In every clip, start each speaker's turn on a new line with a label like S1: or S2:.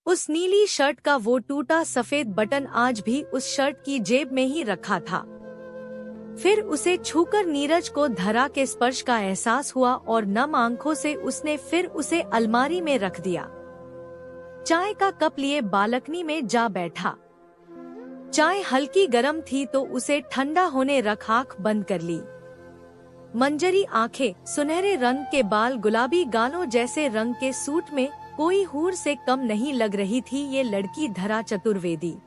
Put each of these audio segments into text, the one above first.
S1: उस नीली शर्ट का वो टूटा सफेद बटन आज भी उस शर्ट की जेब में ही रखा था। फिर उसे छूकर नीरज को धरा के स्पर्श का एहसास हुआ और नम आंखों से उसने फिर उसे अलमारी में रख दिया। चाय का कप लिए बालकनी में जा बैठा। चाय हल्की गर्म थी तो उसे ठंडा होने रख आंख बंद कर ली। मंजरी आंखें, सुनहरे रंग के बाल, गुलाबी गालों जैसे रंग के सूट में कोई हूर से कम नहीं लग रही थी ये लड़की धरा चतुर्वेदी।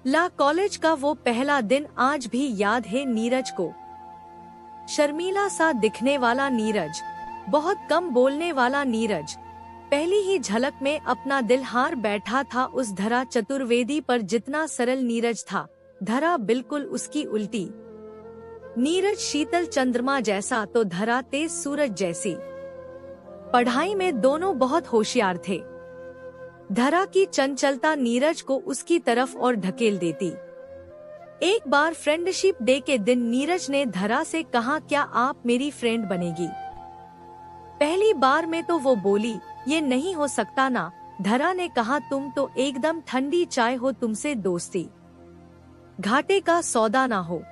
S1: ला कॉलेज का वो पहला दिन आज भी याद है नीरज को। शर्मीला सा दिखने वाला नीरज, बहुत कम बोलने वाला नीरज, पहली ही झलक में अपना दिल हार बैठा था उस धरा चतुर्वेदी पर। जितना सरल नीरज था, धरा बिल्कुल उसकी उल्टी। नीरज शीतल चंद्रमा जैसा तो धरा तेज सूरज जैसी। पढ़ाई में दोनों बहुत होशियार थे। धरा की चंचलता नीरज को उसकी तरफ और ढकेल देती। एक बार फ्रेंडशिप डे के दिन नीरज ने धरा से कहा, क्या आप मेरी फ्रेंड बनेगी? पहली बार में तो वो बोली, ये नहीं हो सकता ना। धरा ने कहा, तुम तो एकदम ठंडी चाय हो, तुमसे दोस्ती घाटे का सौदा ना हो।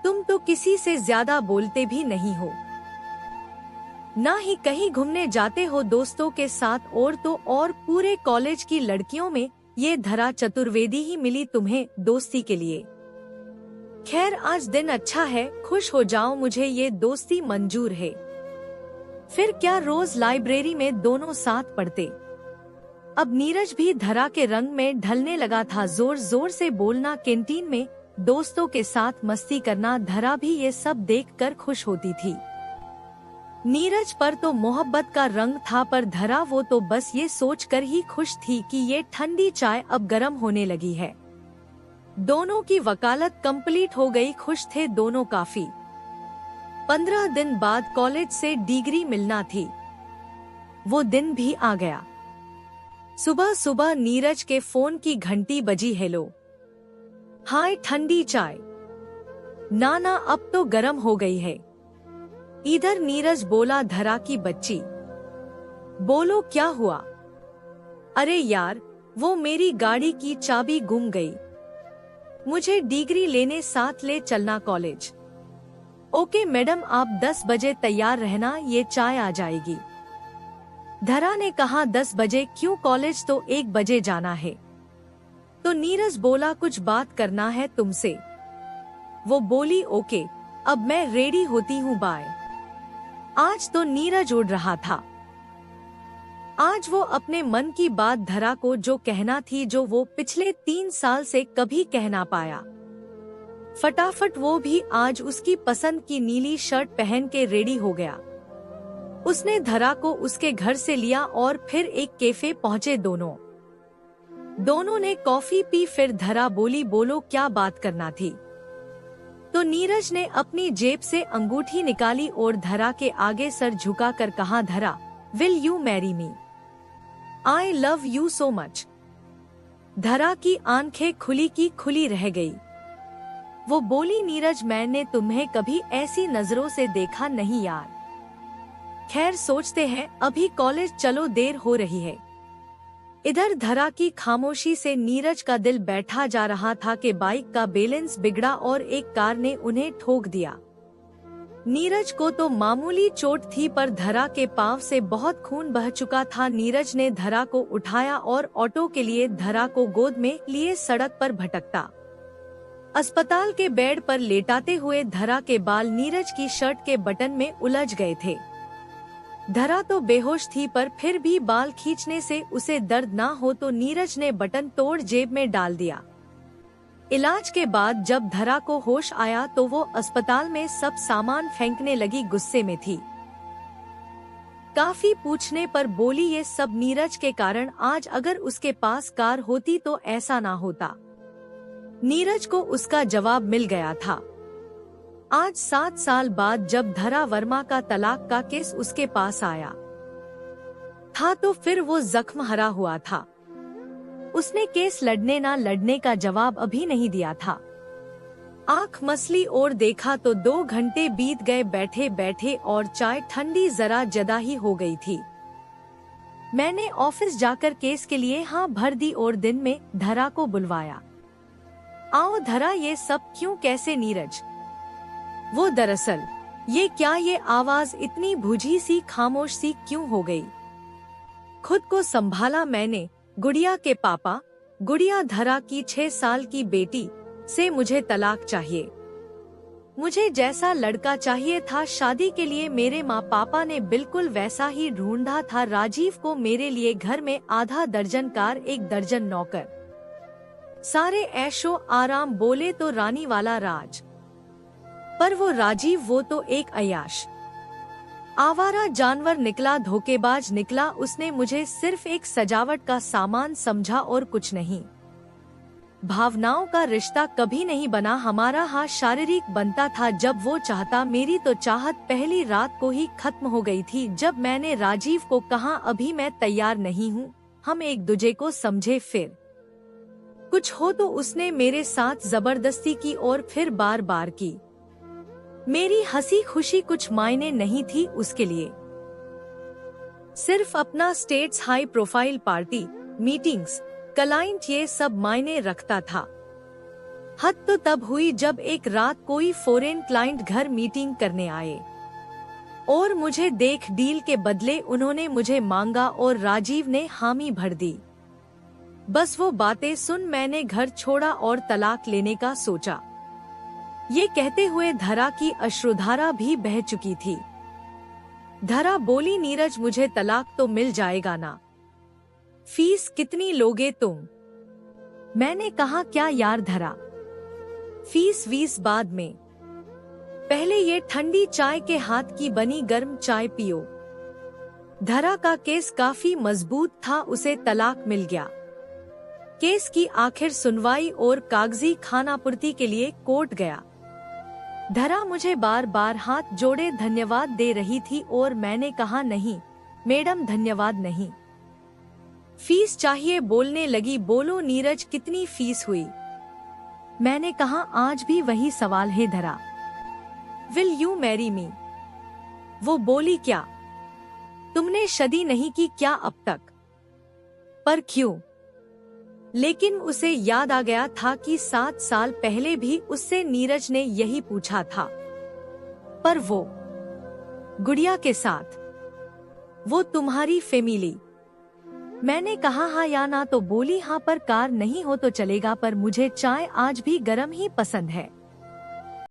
S1: तुम तो किसी से ज्यादा बोलते भी नहीं हो, ना ही कहीं घूमने जाते हो दोस्तों के साथ। और तो और पूरे कॉलेज की लड़कियों में ये धरा चतुर्वेदी ही मिली तुम्हें दोस्ती के लिए। खैर आज दिन अच्छा है, खुश हो जाओ, मुझे ये दोस्ती मंजूर है। फिर क्या रोज लाइब्रेरी में दोनों साथ पढ़ते। अब नीरज भी धरा के रंग में ढलने लगा था। जोर जोर से बोलना, कैंटीन में दोस्तों के साथ मस्ती करना, धरा भी ये सब देखकर खुश होती थी। नीरज पर तो मोहब्बत का रंग था, पर धरा वो तो बस ये सोचकर ही खुश थी कि ये ठंडी चाय अब गर्म होने लगी है। दोनों की वकालत कंप्लीट हो गई, खुश थे दोनों काफी। 15 दिन बाद कॉलेज से डिग्री मिलना थी। वो दिन भी आ गया। सुबह सुबह नीरज के फोन की घंटी बजी। हेलो, हाय, ठंडी चाय? ना ना, अब तो गर्म हो गई है। इधर नीरज बोला, धरा की बच्ची। बोलो क्या हुआ? अरे यार, वो मेरी गाड़ी की चाबी गुम गई। मुझे डिग्री लेने साथ ले चलना कॉलेज। ओके मैडम, आप 10 बजे तैयार रहना, ये चाय आ जाएगी। धरा ने कहा, 10 बजे क्यों? कॉलेज तो 1 बजे जाना है। तो नीरज बोला, कुछ बात करना है तुमसे। वो बोली, ओके, अब मैं रेडी होती हूँ, बाय। आज तो नीरज उड़ रहा था। आज वो अपने मन की बात धरा को जो कहना थी, जो वो पिछले 3 साल से कभी कह ना पाया, फटाफट वो भी आज उसकी पसंद की नीली शर्ट पहन के रेडी हो गया। उसने धरा को उसके घर से लिया और फिर एक कैफे पहुँचे। दोनों ने कॉफी पी। फिर धरा बोली, बोलो क्या बात करना थी? तो नीरज ने अपनी जेब से अंगूठी निकाली और धरा के आगे सर झुकाकर कहा, धरा, will you marry me? I love you so much. धरा की आंखें खुली की खुली रह गई। वो बोली, नीरज, मैंने तुम्हें कभी ऐसी नजरों से देखा नहीं यार। खैर सोचते हैं, अभी कॉलेज चलो, देर हो रही है। इधर धरा की खामोशी से नीरज का दिल बैठा जा रहा था कि बाइक का बैलेंस बिगड़ा और एक कार ने उन्हें ठोक दिया। नीरज को तो मामूली चोट थी, पर धरा के पांव से बहुत खून बह चुका था। नीरज ने धरा को उठाया और ऑटो के लिए धरा को गोद में लिए सड़क पर भटकता। अस्पताल के बेड पर लेटाते हुए धरा के बाल नीरज की शर्ट के बटन में उलझ गए थे। धरा तो बेहोश थी, पर फिर भी बाल खींचने से उसे दर्द ना हो तो नीरज ने बटन तोड़ जेब में डाल दिया। इलाज के बाद जब धरा को होश आया तो वो अस्पताल में सब सामान फेंकने लगी, गुस्से में थी। काफी पूछने पर बोली, ये सब नीरज के कारण। आज अगर उसके पास कार होती तो ऐसा ना होता। नीरज को उसका जवाब मिल गया था। आज 7 साल बाद जब धरा वर्मा का तलाक का केस उसके पास आया था तो फिर वो जख्म हरा हुआ था। उसने केस लड़ने ना लड़ने का जवाब अभी नहीं दिया था। आंख मसली और देखा तो 2 घंटे बीत गए बैठे बैठे, और चाय ठंडी जरा ज्यादा ही हो गई थी। मैंने ऑफिस जाकर केस के लिए हाँ भर दी और दिन में धरा को बुलवाया। आओ धरा, ये सब क्यों, कैसे नीरज? वो दरअसल ये क्या, ये आवाज इतनी बुझी सी, खामोश सी क्यों हो गई? खुद को संभाला मैंने। गुड़िया के पापा, गुड़िया धरा की 6 साल की बेटी से मुझे तलाक चाहिए। मुझे जैसा लड़का चाहिए था शादी के लिए मेरे माँ पापा ने बिल्कुल वैसा ही ढूंढा था। राजीव को मेरे लिए घर में आधा दर्जन कार, 1 दर्जन नौकर, सारे ऐशो आराम, बोले तो रानी वाला राज। पर वो राजीव, वो तो एक अय्याश, आवारा जानवर निकला, धोखेबाज निकला। उसने मुझे सिर्फ एक सजावट का सामान समझा और कुछ नहीं। भावनाओं का रिश्ता कभी नहीं बना हमारा, हाँ शारीरिक बनता था जब वो चाहता। मेरी तो चाहत पहली रात को ही खत्म हो गई थी जब मैंने राजीव को कहा अभी मैं तैयार नहीं हूँ, हम एक दूजे को समझे, फिर कुछ हो तो उसने मेरे साथ जबरदस्ती की और फिर बार बार की। मेरी हंसी खुशी कुछ मायने नहीं थी उसके लिए, सिर्फ अपना states, high profile party, meetings, client, ये सब मायने रखता था। हद तो तब हुई जब एक रात कोई फॉरेन क्लाइंट घर मीटिंग करने आए और मुझे देख डील के बदले उन्होंने मुझे मांगा और राजीव ने हामी भर दी। बस वो बातें सुन मैंने घर छोड़ा और तलाक लेने का सोचा। ये कहते हुए धरा की अश्रुधारा भी बह चुकी थी। धरा बोली, नीरज मुझे तलाक तो मिल जाएगा ना? फीस कितनी लोगे तुम? मैंने कहा क्या यार धरा, फीस वीस बाद में, पहले ये ठंडी चाय के हाथ की बनी गर्म चाय पियो। धरा का केस काफी मजबूत था, उसे तलाक मिल गया। केस की आखिर सुनवाई और कागजी खानापूर्ति के लिए कोर्ट गया। धरा मुझे बार बार हाथ जोड़े धन्यवाद दे रही थी और मैंने कहा नहीं मैडम धन्यवाद नहीं, फीस चाहिए। बोलने लगी, बोलो नीरज कितनी फीस हुई? मैंने कहा आज भी वही सवाल है धरा, विल यू मैरी मी? वो बोली, क्या तुमने शादी नहीं की क्या अब तक? पर क्यों? लेकिन उसे याद आ गया था कि 7 साल पहले भी उससे नीरज ने यही पूछा था, पर वो गुड़िया के साथ, वो तुम्हारी फैमिली। मैंने कहा हाँ या ना, तो बोली हाँ, पर कार नहीं हो तो चलेगा, पर मुझे चाय आज भी गर्म ही पसंद है।